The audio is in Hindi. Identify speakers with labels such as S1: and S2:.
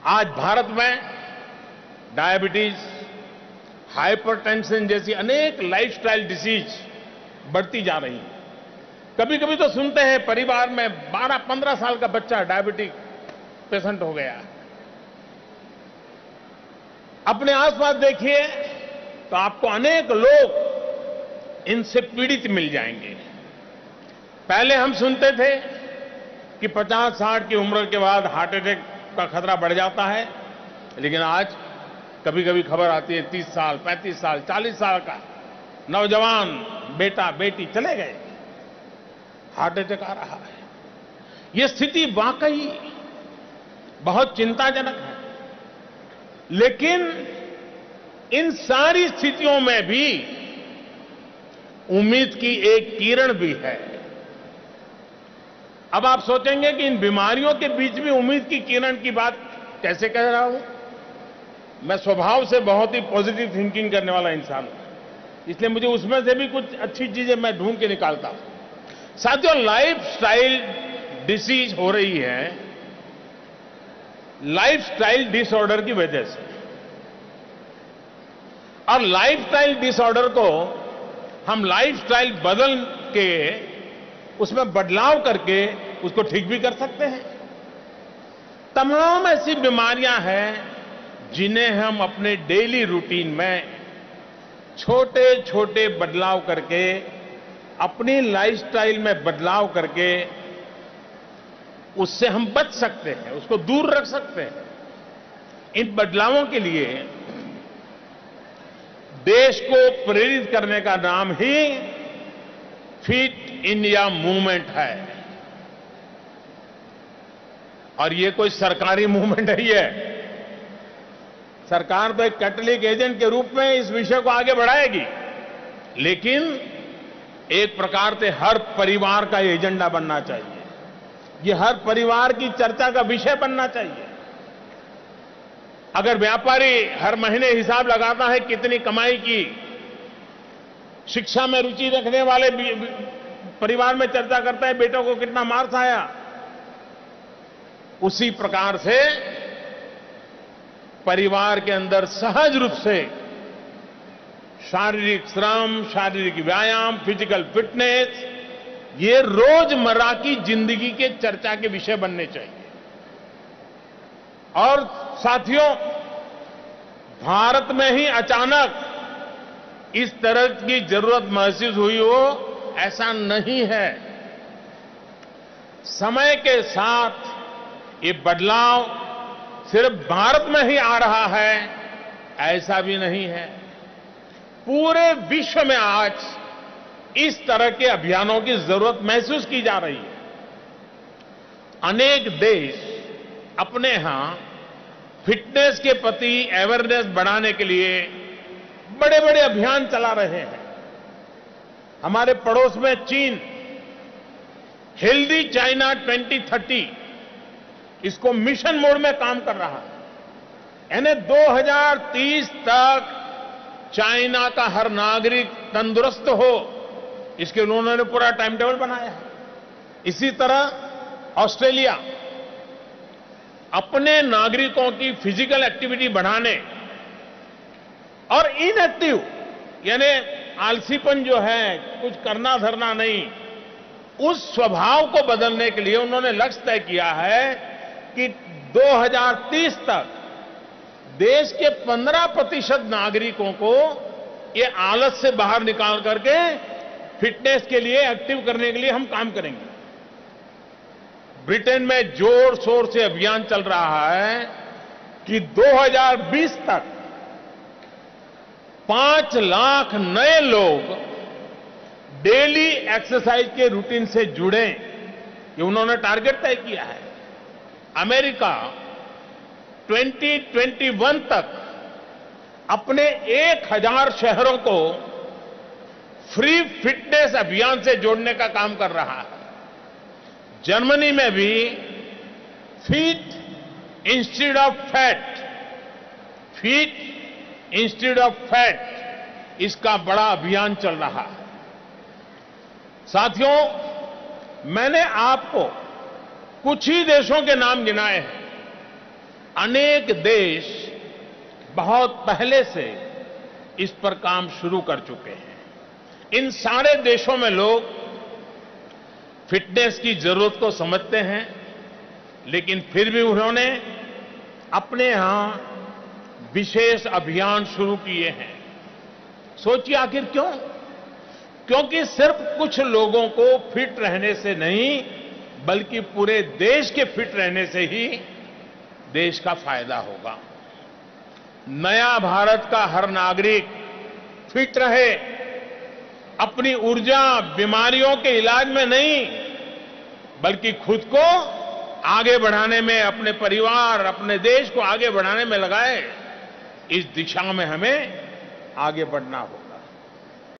S1: आज भारत में डायबिटीज, हाइपरटेंशन जैसी अनेक लाइफस्टाइल डिसीज बढ़ती जा रही है। कभी कभी तो सुनते हैं परिवार में 12-15 साल का बच्चा डायबिटिक पेशेंट हो गया। अपने आसपास देखिए तो आपको अनेक लोग इनसे पीड़ित मिल जाएंगे। पहले हम सुनते थे कि 50-60 की उम्र के बाद हार्ट अटैक का खतरा बढ़ जाता है, लेकिन आज कभी कभी खबर आती है 30 साल, 35 साल, 40 साल का नौजवान बेटा बेटी चले गए, हार्ट अटैक आ रहा है। यह स्थिति वाकई बहुत चिंताजनक है। लेकिन इन सारी स्थितियों में भी उम्मीद की एक किरण भी है। अब आप सोचेंगे कि इन बीमारियों के बीच भी उम्मीद की किरण की बात कैसे कह रहा हूं। मैं स्वभाव से बहुत ही पॉजिटिव थिंकिंग करने वाला इंसान हूं, इसलिए मुझे उसमें से भी कुछ अच्छी चीजें मैं ढूंढ के निकालता हूं। साथियों, लाइफस्टाइल डिसीज हो रही है लाइफस्टाइल डिसऑर्डर की वजह से, और लाइफस्टाइल डिसऑर्डर को हम लाइफस्टाइल बदल के उसमें बदलाव करके उसको ठीक भी कर सकते हैं। तमाम ऐसी बीमारियां हैं जिन्हें हम अपने डेली रूटीन में छोटे छोटे बदलाव करके, अपनी लाइफस्टाइल में बदलाव करके उससे हम बच सकते हैं, उसको दूर रख सकते हैं। इन बदलावों के लिए देश को प्रेरित करने का नाम ही फिट इंडिया मूवमेंट है। और ये कोई सरकारी मूवमेंट नहीं है। सरकार तो एक कैटलिक एजेंट के रूप में इस विषय को आगे बढ़ाएगी, लेकिन एक प्रकार से हर परिवार का एजेंडा बनना चाहिए। ये हर परिवार की चर्चा का विषय बनना चाहिए। अगर व्यापारी हर महीने हिसाब लगाता है कितनी कमाई की, शिक्षा में रुचि रखने वाले परिवार में चर्चा करता है बेटों को कितना मार्क्स आया, उसी प्रकार से परिवार के अंदर सहज रूप से शारीरिक श्रम, शारीरिक व्यायाम, फिजिकल फिटनेस, ये रोजमर्रा की जिंदगी के चर्चा के विषय बनने चाहिए। और साथियों, भारत में ही अचानक इस तरह की जरूरत महसूस हुई हो, ऐसा नहीं है। समय के साथ ये बदलाव सिर्फ भारत में ही आ रहा है, ऐसा भी नहीं है। पूरे विश्व में आज इस तरह के अभियानों की जरूरत महसूस की जा रही है। अनेक देश अपने यहां फिटनेस के प्रति अवेयरनेस बढ़ाने के लिए बड़े बड़े अभियान चला रहे हैं। हमारे पड़ोस में चीन हेल्दी चाइना 2030 इसको मिशन मोड में काम कर रहा है। यानी 2030 तक चाइना का हर नागरिक तंदुरुस्त हो, इसके लिए उन्होंने पूरा टाइम टेबल बनाया है। इसी तरह ऑस्ट्रेलिया अपने नागरिकों की फिजिकल एक्टिविटी बढ़ाने और इनएक्टिव यानी आलसीपन जो है, कुछ करना धरना नहीं, उस स्वभाव को बदलने के लिए उन्होंने लक्ष्य तय किया है कि 2030 तक देश के 15% नागरिकों को ये आलस से बाहर निकाल करके फिटनेस के लिए, एक्टिव करने के लिए हम काम करेंगे। ब्रिटेन में जोर शोर से अभियान चल रहा है कि 2020 तक 5 लाख नए लोग डेली एक्सरसाइज के रूटीन से जुड़े, ये उन्होंने टारगेट तय किया है। अमेरिका 2021 तक अपने 1000 शहरों को फ्री फिटनेस अभियान से जोड़ने का काम कर रहा है। जर्मनी में भी fit instead of fat, fit instead of fat, इसका बड़ा अभियान चल रहा है। साथियों, मैंने आपको कुछ ही देशों के नाम गिनाए हैं, अनेक देश बहुत पहले से इस पर काम शुरू कर चुके हैं। इन सारे देशों में लोग फिटनेस की जरूरत को समझते हैं, लेकिन फिर भी उन्होंने अपने यहां विशेष अभियान शुरू किए हैं। सोचिए आखिर क्यों? क्योंकि सिर्फ कुछ लोगों को फिट रहने से नहीं, बल्कि पूरे देश के फिट रहने से ही देश का फायदा होगा। नया भारत का हर नागरिक फिट रहे, अपनी ऊर्जा बीमारियों के इलाज में नहीं, बल्कि खुद को आगे बढ़ाने में, अपने परिवार, अपने देश को आगे बढ़ाने में लगाए। इस दिशा में हमें आगे बढ़ना होगा।